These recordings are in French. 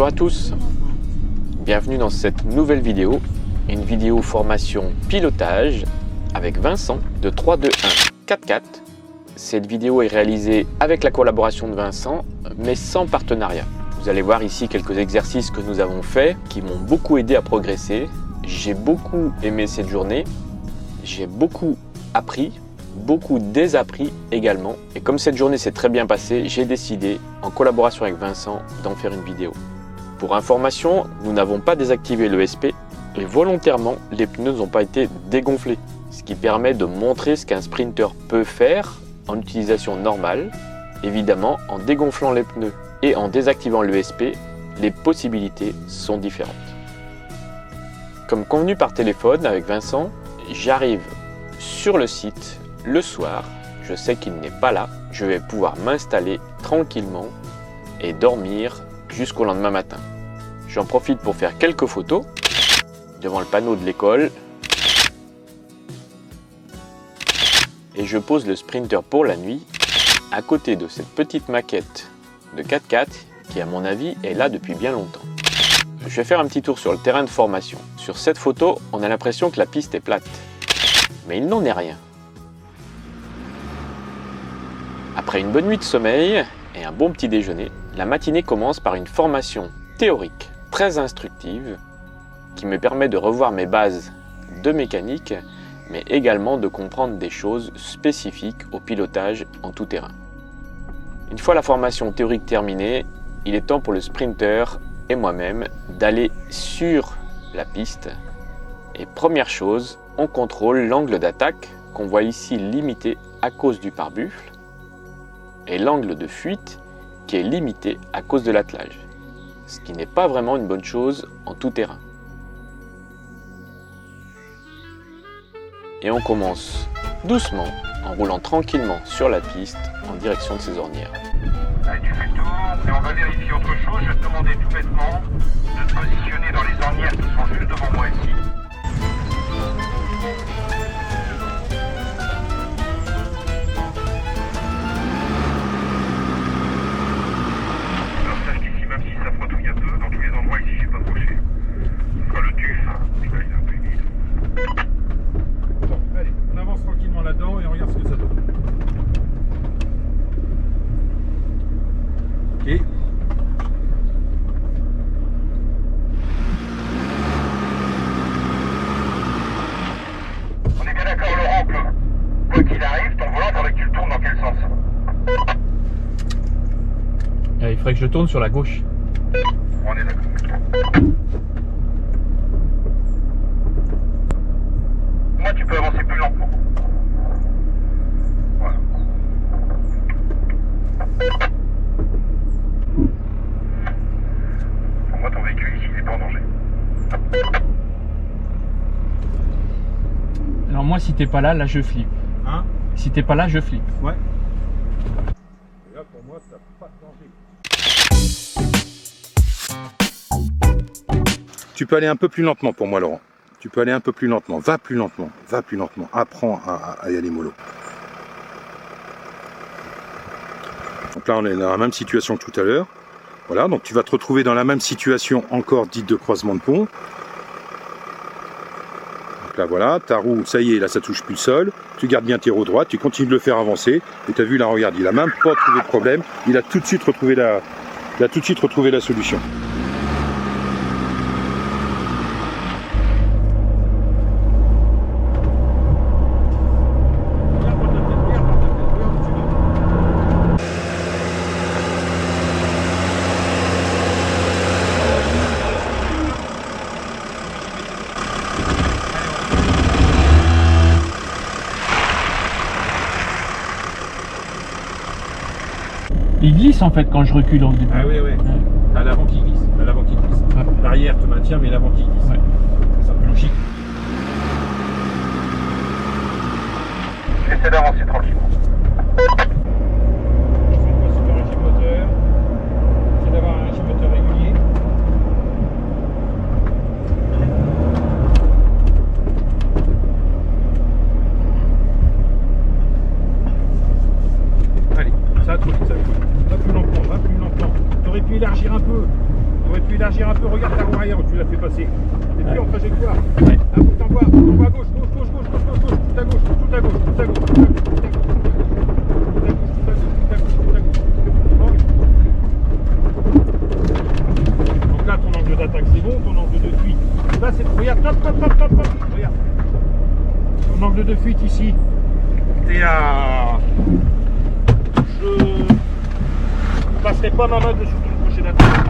à tous, bienvenue dans cette nouvelle vidéo, une vidéo formation pilotage avec Vincent de 321 44. Cette vidéo est réalisée avec la collaboration de Vincent mais sans partenariat. Vous allez voir ici quelques exercices que nous avons faits qui m'ont beaucoup aidé à progresser. J'ai beaucoup aimé cette journée, j'ai beaucoup appris, beaucoup désappris également. Et comme cette journée s'est très bien passée, j'ai décidé, en collaboration avec Vincent, d'en faire une vidéo. Pour information, nous n'avons pas désactivé l'ESP et volontairement, les pneus n'ont pas été dégonflés. Ce qui permet de montrer ce qu'un sprinter peut faire en utilisation normale. Évidemment, en dégonflant les pneus et en désactivant l'ESP, les possibilités sont différentes. Comme convenu par téléphone avec Vincent, j'arrive sur le site le soir. Je sais qu'il n'est pas là. Je vais pouvoir m'installer tranquillement et dormir jusqu'au lendemain matin. J'en profite pour faire quelques photos devant le panneau de l'école. Et je pose le Sprinter pour la nuit à côté de cette petite maquette de 4x4 qui, à mon avis, est là depuis bien longtemps. Je vais faire un petit tour sur le terrain de formation. Sur cette photo, on a l'impression que la piste est plate. Mais il n'en est rien. Après une bonne nuit de sommeil et un bon petit déjeuner, la matinée commence par une formation théorique très instructive qui me permet de revoir mes bases de mécanique, mais également de comprendre des choses spécifiques au pilotage en tout terrain. Une fois la formation théorique terminée, il est temps pour le sprinter et moi-même d'aller sur la piste. Et première chose, on contrôle l'angle d'attaque qu'on voit ici limité à cause du pare-buffle et l'angle de fuite qui est limité à cause de l'attelage, ce qui n'est pas vraiment une bonne chose en tout terrain. Et on commence doucement en roulant tranquillement sur la piste en direction de ces ornières. Allez, tu fais le tour et on va vérifier autre chose. Je vais te demander tout bêtement de te positionner dans les ornières qui sont juste devant moi ici. Alors sache qu'ici, même si ça frottouille un peu, dans tous les endroits ici, je suis pas approché. Ce sera le tuf. Puis là, il est un peu humide. Bon, allez, on avance tranquillement là-dedans et on regarde ce que ça donne. Ok. On est bien d'accord, Laurent, que quoi qu'il arrive, ton volant, faudrait que tu le tournes dans quel sens? Il faudrait que je tourne sur la gauche. On est d'accord. Moi, tu peux avancer plus lentement. Voilà. Pour moi, ton véhicule ici, il n'est pas en danger. Alors moi, si t'es pas là, je flippe. Hein? Si t'es pas là, je flippe. Ouais. Et là, pour moi, t'as pas de danger. Tu peux aller un peu plus lentement pour moi, Laurent. Tu peux aller un peu plus lentement. Va plus lentement. Va plus lentement. Apprends à y aller mollo. Donc là, on est dans la même situation que tout à l'heure. Voilà, donc tu vas te retrouver dans la même situation encore dite de croisement de pont. Donc là, voilà, ta roue, ça y est, là, ça touche plus le sol. Tu gardes bien tes roues droites, tu continues de le faire avancer. Et tu as vu, là, regarde, il a même pas trouvé de problème. Il a tout de suite retrouvé la solution. Il glisse en fait quand je recule au début. Ah oui, oui. T'as l'avant qui glisse. Ouais. L'arrière te maintient, mais l'avant qui glisse. Ouais. C'est un peu logique. J'essaie d'avancer tranquillement. Je fais pas super régime moteur. J'essaie d'avoir un régime moteur régulier. Allez, ça va trop vite, ça va. Va plus lentement, va plus lentement. T'aurais pu élargir un peu. T'aurais pu élargir un peu, regarde ta roue arrière où tu l'as fait passer. T'es plus en trajectoire. Ouais. Ah, faut que t'envoies à gauche, tout à gauche, tout à gauche, tout à gauche, tout à gauche, tout à gauche, tout à gauche, tout à gauche. Donc là, ton angle d'attaque c'est bon, ton angle de fuite. Là, c'est. Regarde, top. Regarde. Ton angle de fuite ici, t'es à. Je passerai pas ma main dessus ton crochet d'attaque.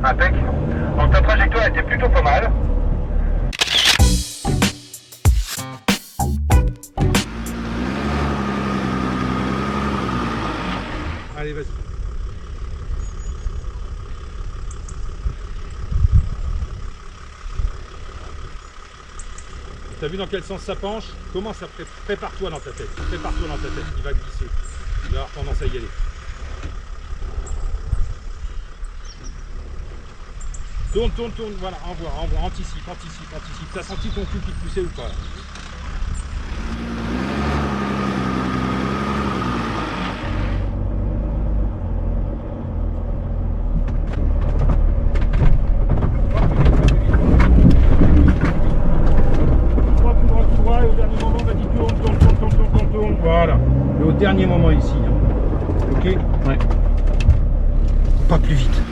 Impec. Donc ta trajectoire était plutôt pas mal. Allez, vas-y. T'as vu dans quel sens ça penche? Commence à prépare-toi dans ta tête. Prépare-toi dans ta tête. Il va glisser. Il va avoir tendance à y aller. Tourne, voilà, envoie, anticipe. T'as senti ton cul qui te poussait ou pas? Tout droit, et au dernier moment, vas-y, tourne, voilà. Et au dernier moment ici, hein. Ok? Ouais. Pas plus vite.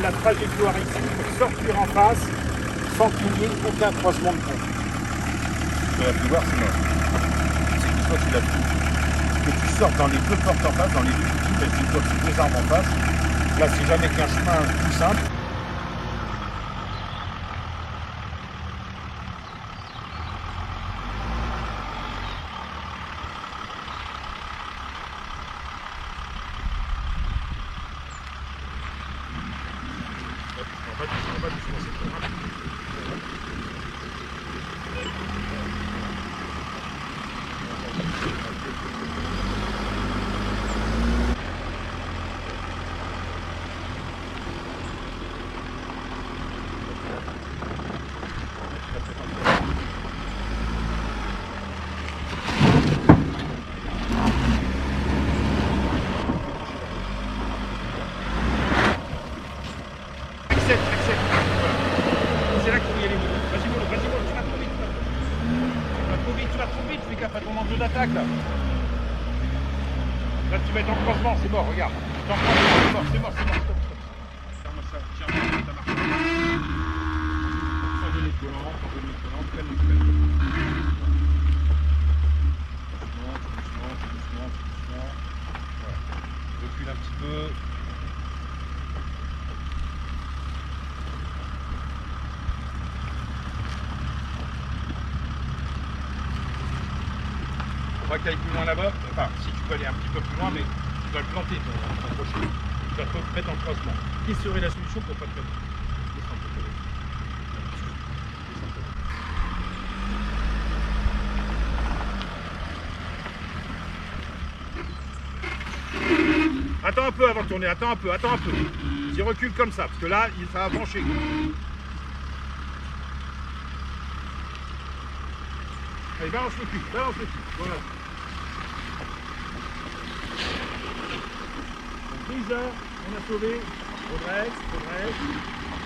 La trajectoire ici pour sortir en face sans qu'il n'y ait aucun croisement de pont. Ce qu'on a pu voir, c'est non. C'est qu'une fois que tu l'as pris, que tu sortes dans les deux portes en face, dans les deux outils, parce qu'une fois que tu deux arbres en face, là c'est jamais qu'un chemin tout simple. ton enjeu d'attaque là. Là tu vas être en croisement, c'est mort, regarde. T'es en croisement, c'est mort, stop. Ferme ça, tiens, ça marche. Sans donner de collant, calme. Doucement. Voilà. Recule un petit peu. On va que tu ailles plus loin là-bas. Enfin, si tu peux aller un petit peu plus loin, mais tu dois le planter ton crochet. Tu dois te mettre en croisement. Quelle serait la solution pour pas te mettre? Descends un peu. Attends un peu avant de tourner, attends un peu. Vas-y, recule comme ça, parce que là, ça va pencher. Allez, balance le cul, voilà. Donc déjà, on a sauvé, redresse,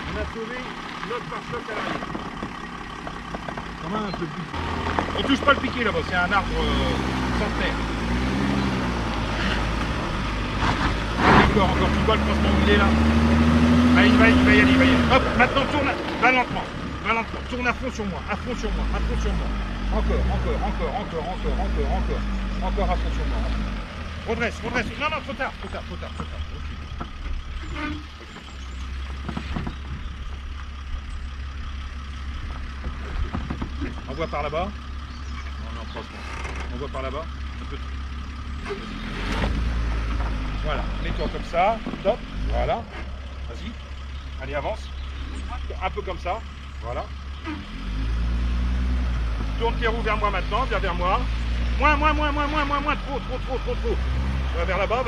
on a sauvé notre pare-choc à l'arrière. Quand même un peu plus. On touche pas le piquet là-bas, c'est un arbre centenaire. Encore, tu vois le croisement où il est là. Ah, il va y aller. Hop, maintenant tourne, va lentement. Tourne à fond sur moi. Encore à fond sur moi. Redresse. Non, trop tard. Ok. On voit par là-bas. Non, croisement. On voit par là-bas. Un peu. Voilà, mets-toi comme ça, top, voilà, vas-y, allez avance, un peu comme ça, voilà. Tourne tes roues vers moi maintenant, viens vers moi, moins, trop. Va vers là-bas,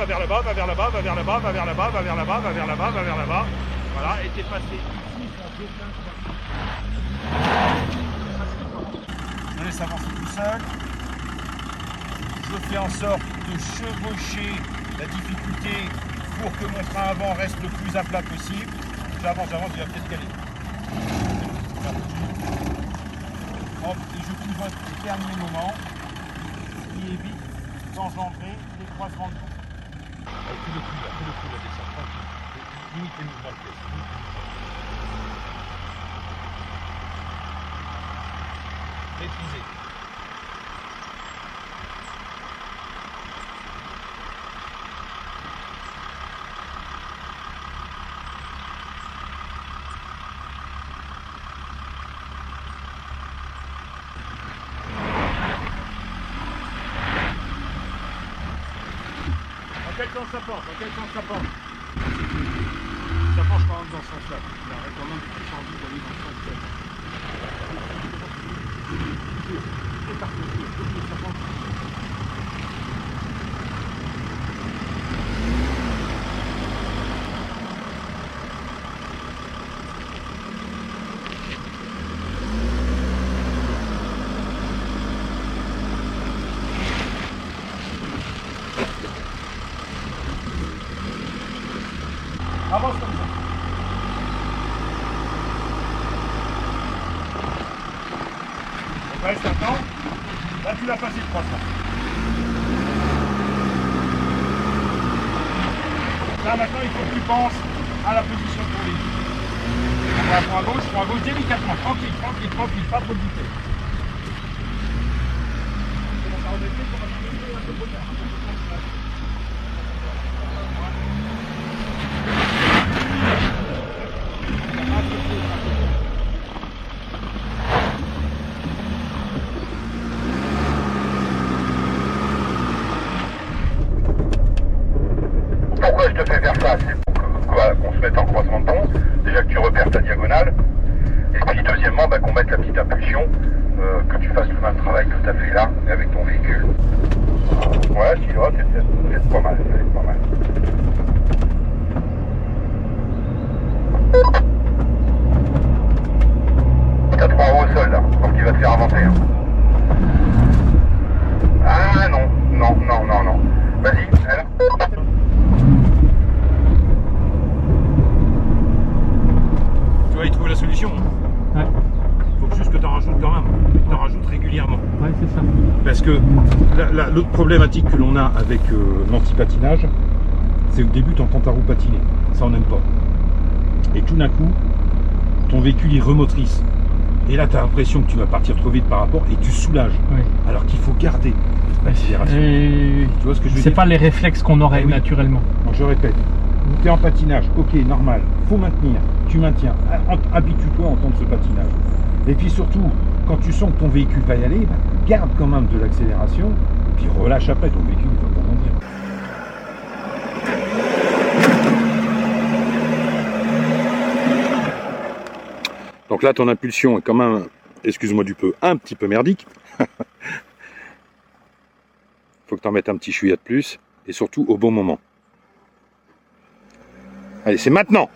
voilà, et t'es passé ici, je laisse avancer tout seul, je fais en sorte de chevaucher la difficulté pour que mon frein avant reste le plus à plat possible. J'avance, il va peut-être caler. Hop, et je pivote au dernier moment, ce qui évite d'engendrer les croisements de vent. Fais le coup là, descends, tranquille. Limite les mouvements de pièce. Maîtrisé. Dans quel sens ça penche? Ça penche quand même dans ce sens-là. Il aurait quand même plus envie d'aller dans ce sens-là. C'est parti, ça penche. Avance comme ça. On reste maintenant. Là, tu l'as passé le croissant. Là, maintenant, il faut que tu penses à la position pour les. On va prendre à gauche, délicatement. Tranquille, pas trop de vitesse. C'est bon, ça redescend, on va se un peu trop tard. Pourquoi je te fais faire ça? C'est pour qu'on se mette en croisement de pont, déjà que tu repères ta diagonale, et puis deuxièmement qu'on mette la petite impulsion, que tu fasses tout le travail que tu as fait là, avec ton véhicule. Ouais, si, c'est pas mal, T'as 3 roues au sol là, donc il va te faire avancer. Hein. Ah non. Vas-y, alors. Tu vas y trouver la solution. Ouais. Faut juste que tu en rajoutes quand même. Tu en rajoutes régulièrement. Ouais, c'est ça. Parce que L'autre problématique que l'on a avec l'anti-patinage, c'est au début tu entends ta roue patiner. Ça on n'aime pas. Et tout d'un coup, ton véhicule il remotrice. Et là tu as l'impression que tu vas partir trop vite par rapport et tu soulages. Oui. Alors qu'il faut garder l'accélération. Tu vois ce que je veux dire? C'est pas les réflexes qu'on aurait naturellement. Donc je répète, tu es en patinage, ok, normal, faut maintenir, tu maintiens, habitue-toi à entendre ce patinage. Et puis surtout, quand tu sens que ton véhicule va y aller, bah, garde quand même de l'accélération, et puis relâche après, ton véhicule il va rebondir. Donc là, ton impulsion est quand même, excuse-moi du peu, un petit peu merdique. Faut que tu en mettes un petit chouïa de plus, et surtout au bon moment. Allez, c'est maintenant.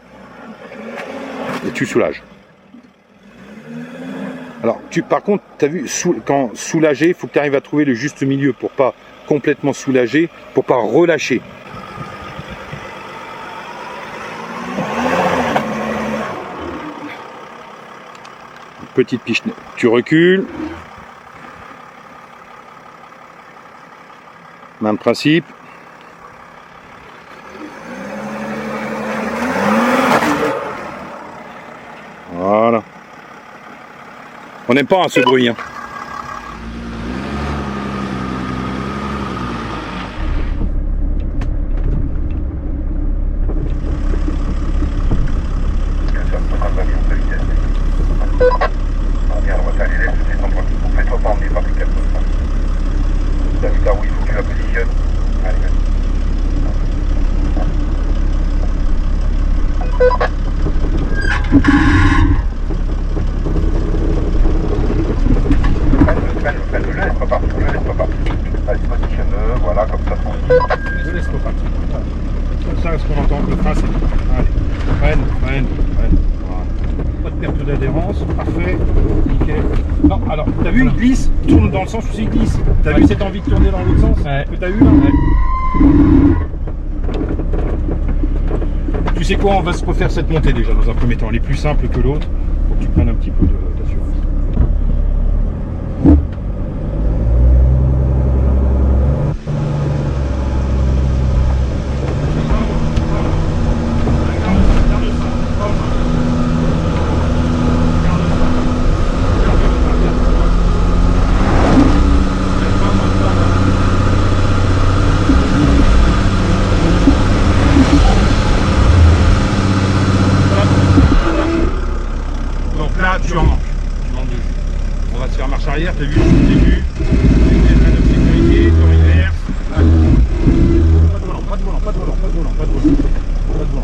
Et tu soulages. Alors, par contre, tu as vu, quand soulager, il faut que tu arrives à trouver le juste milieu pour pas complètement soulager, pour pas relâcher. Une petite piche. Tu recules. Même principe. Voilà. On n'aime pas ce bruit. Hein. Fais-toi pas emmener par les quatre autres. T'as vu là où il faut que tu la positionnes. Allez, vas-y. Le laisse pas partir, le laisse pas partir. Allez, positionne-le, voilà, comme ça, tranquille. Je laisse pas partir. Comme ça, ce qu'on entend, le frein, c'est bon. Allez, freine. Voilà. Pas de perte d'adhérence, parfait, nickel. Non, alors, t'as vu, il glisse, tourne dans le sens où il glisse. T'as vu cette envie de tourner dans l'autre sens que t'as eu là Tu sais quoi, on va se refaire cette montée déjà dans un premier temps. Elle est plus simple que l'autre, pour que tu prennes un petit peu d'assurance. Tu en manques de jus. On va se faire marche arrière, t'as vu le début, les freins de sécurité, tour inverse. Pas de volant,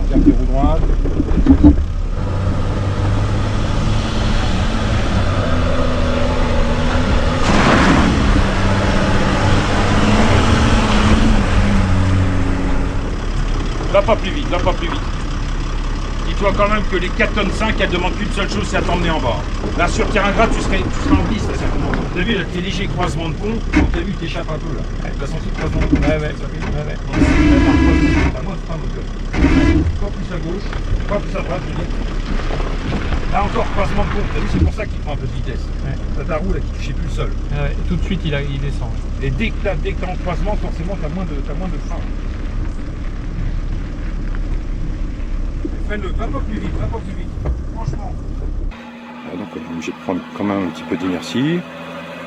garde les roues droites. Va pas plus vite, Dis-toi quand même que les 4 tonnes 5, elles demandent qu'une seule chose, c'est à t'emmener en bas. Là, sur terrain gras, tu seras en glisse, là, certainement. T'as vu, là, tes légers croisements de pont, t'as vu, t'échappes un peu, là. T'as senti le croisement de pont. Ouais. T'as moins de frein moteur. Pas plus à gauche, pas plus à droite, je dis. Là encore, croisement de pont, t'as vu, c'est pour ça qu'il prend un peu de vitesse. Ouais. T'as ta roue, là, qui touchait plus le sol. Tout de suite, il descend. Et dès que t'es en croisement, forcément, t'as moins de frein. Va pas plus vite, franchement. Donc on est obligé de prendre quand même un petit peu d'inertie.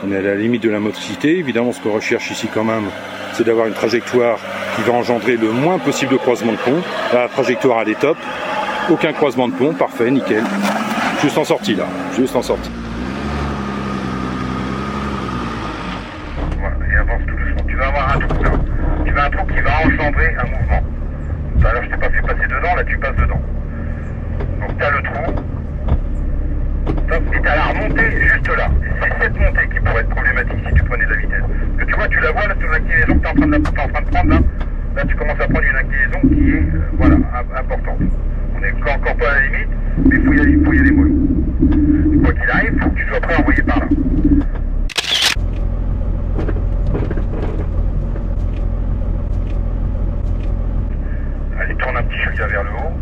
On est à la limite de la motricité. Évidemment, ce qu'on recherche ici quand même, c'est d'avoir une trajectoire qui va engendrer le moins possible de croisement de pont. Là, la trajectoire elle est top. Aucun croisement de pont, parfait, nickel. Juste en sortie là, juste en sortie. Voilà, et avance tout doucement. Tu vas avoir un trou là. Tu vas un trou qui va engendrer un mouvement. Tout à l'heure, je t'ai pas fait passer dedans, là tu passes dedans. Donc tu as le trou, et tu as la remontée juste là. Et c'est cette montée qui pourrait être problématique si tu prenais de la vitesse. Parce que tu vois, tu la vois là sur l'inclinaison que tu es en train de prendre là. Là tu commences à prendre une inclinaison qui est voilà, importante. On n'est encore pas à la limite, mais il faut y aller mollo. Et quoi qu'il arrive, il faut que tu sois prêt à envoyer par là. Allez, tourne un petit chouïa vers le haut,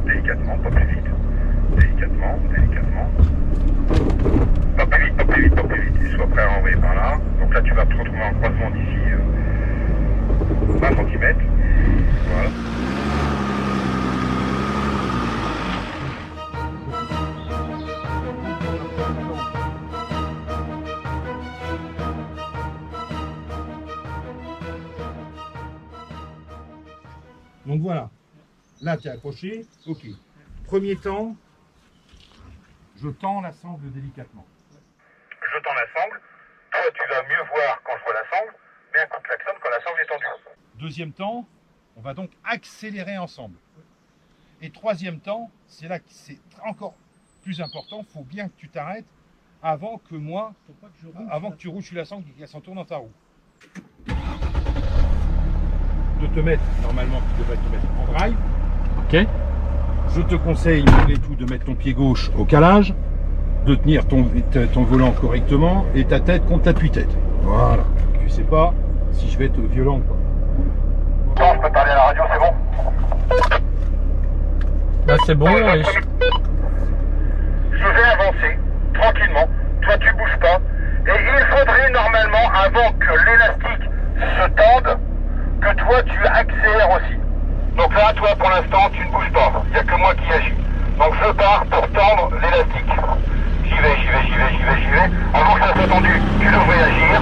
délicatement, pas plus vite. Délicatement. Pas plus vite, plus vite, sois prêt à renvoyer par là. Donc là tu vas te retrouver en croisement d'ici 20 cm. Voilà. Donc voilà, là tu es accroché, ok. Premier temps, je tends la sangle délicatement. Je t'en assemble. Toi tu vas mieux voir quand je vois la sangle, mais un coup de klaxon quand la sangle est tendue. Deuxième temps, on va donc accélérer ensemble. Et troisième temps, c'est là que c'est encore plus important, il faut bien que tu t'arrêtes avant que moi, avant que tu roules sur la sangle et qu'elle s'en tourne dans ta roue. De te mettre, normalement tu devrais te mettre en drive. Ok. Je te conseille malgré tout de mettre ton pied gauche au calage, de tenir ton volant correctement et ta tête contre l'appui-tête. Voilà. Tu sais pas si je vais être violent ou pas. Bon, je peux parler à la radio, c'est bon? Là c'est bon. Et... Je vais avancer tranquillement. Toi tu bouges pas. Et il faudrait normalement, avant que l'élastique se tende, que toi tu accélères aussi. Donc là, toi pour l'instant, tu ne bouges pas. Il n'y a que moi qui agis. Donc je pars pour tendre l'élastique. J'y vais. Avant que ça soit tendu, tu devrais agir.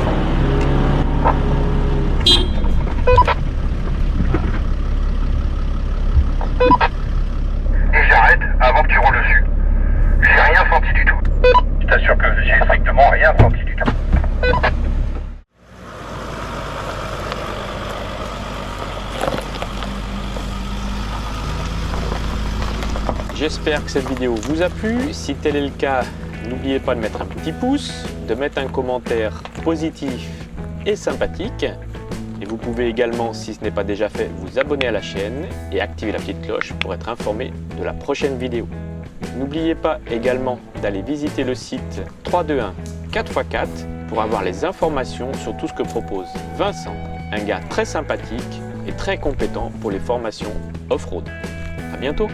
Et j'arrête avant que tu roules dessus. J'ai rien senti du tout. Je t'assure que j'ai strictement rien senti du tout. J'espère que cette vidéo vous a plu. Si tel est le cas, n'oubliez pas de mettre un petit pouce, de mettre un commentaire positif et sympathique. Et vous pouvez également, si ce n'est pas déjà fait, vous abonner à la chaîne et activer la petite cloche pour être informé de la prochaine vidéo. N'oubliez pas également d'aller visiter le site 321 4x4 pour avoir les informations sur tout ce que propose Vincent, un gars très sympathique et très compétent pour les formations off-road. À bientôt!